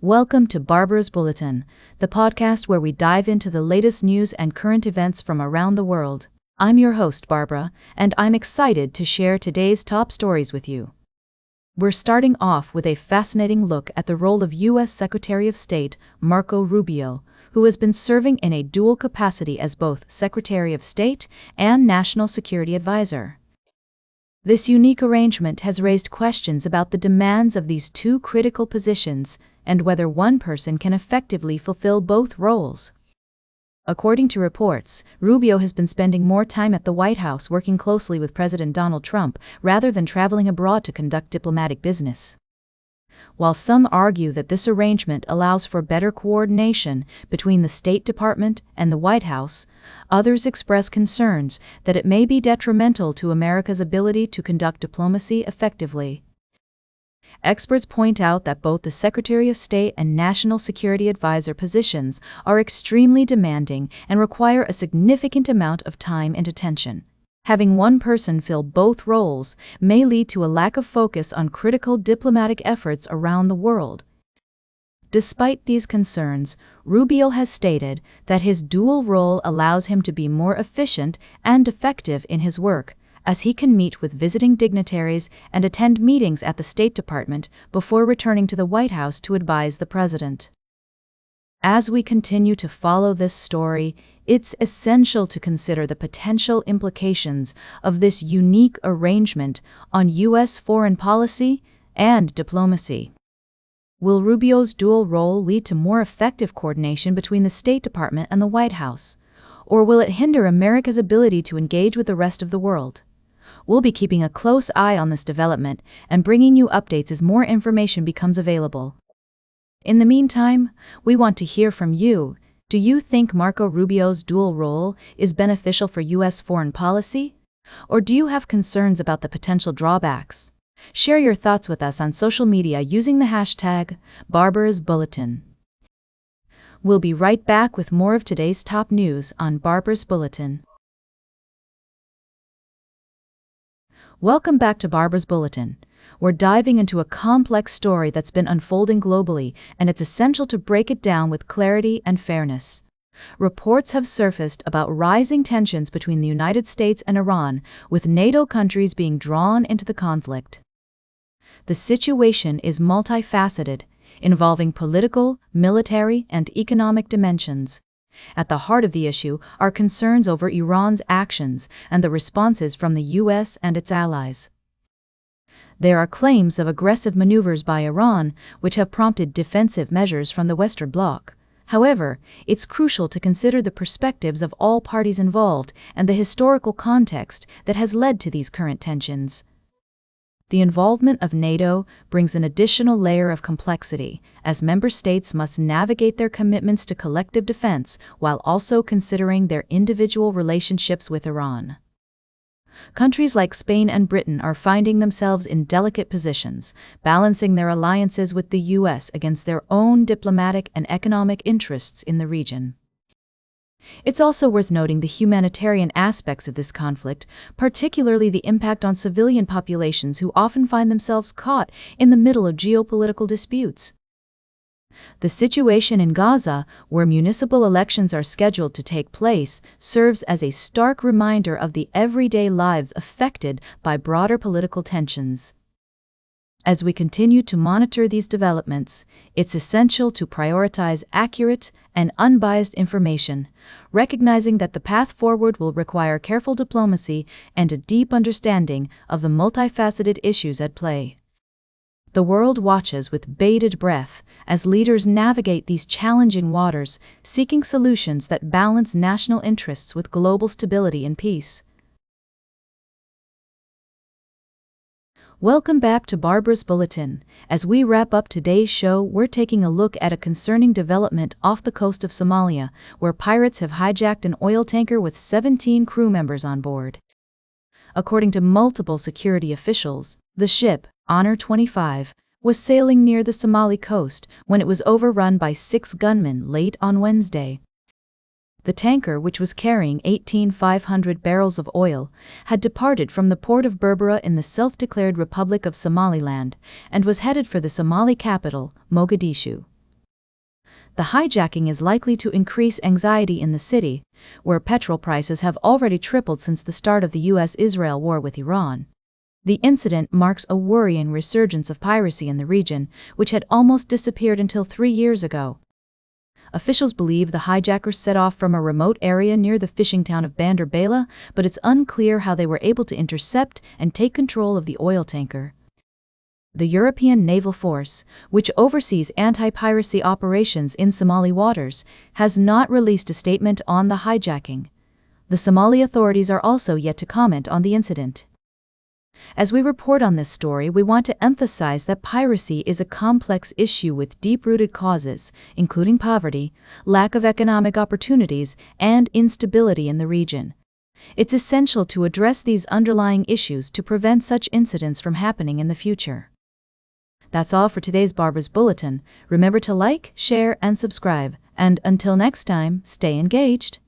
Welcome to Barbara's Bulletin, the podcast where we dive into the latest news and current events from around the world. I'm your host, Barbara, and I'm excited to share today's top stories with you. We're starting off with a fascinating look at the role of U.S. Secretary of State Marco Rubio, who has been serving in a dual capacity as both Secretary of State and National Security Advisor. This unique arrangement has raised questions about the demands of these two critical positions and whether one person can effectively fulfill both roles. According to reports, Rubio has been spending more time at the White House working closely with President Donald Trump rather than traveling abroad to conduct diplomatic business. While some argue that this arrangement allows for better coordination between the State Department and the White House, others express concerns that it may be detrimental to America's ability to conduct diplomacy effectively. Experts point out that both the Secretary of State and National Security Advisor positions are extremely demanding and require a significant amount of time and attention. Having one person fill both roles may lead to a lack of focus on critical diplomatic efforts around the world. Despite these concerns, Rubio has stated that his dual role allows him to be more efficient and effective in his work, as he can meet with visiting dignitaries and attend meetings at the State Department before returning to the White House to advise the president. As we continue to follow this story, it's essential to consider the potential implications of this unique arrangement on U.S. foreign policy and diplomacy. Will Rubio's dual role lead to more effective coordination between the State Department and the White House, or will it hinder America's ability to engage with the rest of the world? We'll be keeping a close eye on this development and bringing you updates as more information becomes available. In the meantime, we want to hear from you. Do you think Marco Rubio's dual role is beneficial for U.S. foreign policy? Or do you have concerns about the potential drawbacks? Share your thoughts with us on social media using the hashtag Barbara's Bulletin. We'll be right back with more of today's top news on Barbara's Bulletin. Welcome back to Barbara's Bulletin. We're diving into a complex story that's been unfolding globally, and it's essential to break it down with clarity and fairness. Reports have surfaced about rising tensions between the United States and Iran, with NATO countries being drawn into the conflict. The situation is multifaceted, involving political, military, and economic dimensions. At the heart of the issue are concerns over Iran's actions and the responses from the U.S. and its allies. There are claims of aggressive maneuvers by Iran, which have prompted defensive measures from the Western Bloc. However, it's crucial to consider the perspectives of all parties involved and the historical context that has led to these current tensions. The involvement of NATO brings an additional layer of complexity, as member states must navigate their commitments to collective defense while also considering their individual relationships with Iran. Countries like Spain and Britain are finding themselves in delicate positions, balancing their alliances with the U.S. against their own diplomatic and economic interests in the region. It's also worth noting the humanitarian aspects of this conflict, particularly the impact on civilian populations who often find themselves caught in the middle of geopolitical disputes. The situation in Gaza, where municipal elections are scheduled to take place, serves as a stark reminder of the everyday lives affected by broader political tensions. As we continue to monitor these developments, it's essential to prioritize accurate and unbiased information, recognizing that the path forward will require careful diplomacy and a deep understanding of the multifaceted issues at play. The world watches with bated breath as leaders navigate these challenging waters, seeking solutions that balance national interests with global stability and peace. Welcome back to Barbara's Bulletin. As we wrap up today's show, we're taking a look at a concerning development off the coast of Somalia, where pirates have hijacked an oil tanker with 17 crew members on board. According to multiple security officials, the ship, Honor 25, was sailing near the Somali coast when it was overrun by 6 gunmen late on Wednesday. The tanker, which was carrying 18,500 barrels of oil, had departed from the port of Berbera in the self-declared Republic of Somaliland and was headed for the Somali capital, Mogadishu. The hijacking is likely to increase anxiety in the city, where petrol prices have already tripled since the start of the US-Israel war with Iran. The incident marks a worrying resurgence of piracy in the region, which had almost disappeared until 3 years ago. Officials believe the hijackers set off from a remote area near the fishing town of Bandar Bela, but it's unclear how they were able to intercept and take control of the oil tanker. The European Naval Force, which oversees anti-piracy operations in Somali waters, has not released a statement on the hijacking. The Somali authorities are also yet to comment on the incident. As we report on this story, we want to emphasize that piracy is a complex issue with deep-rooted causes, including poverty, lack of economic opportunities, and instability in the region. It's essential to address these underlying issues to prevent such incidents from happening in the future. That's all for today's Barbara's Bulletin. Remember to like, share, and subscribe. And until next time, stay engaged.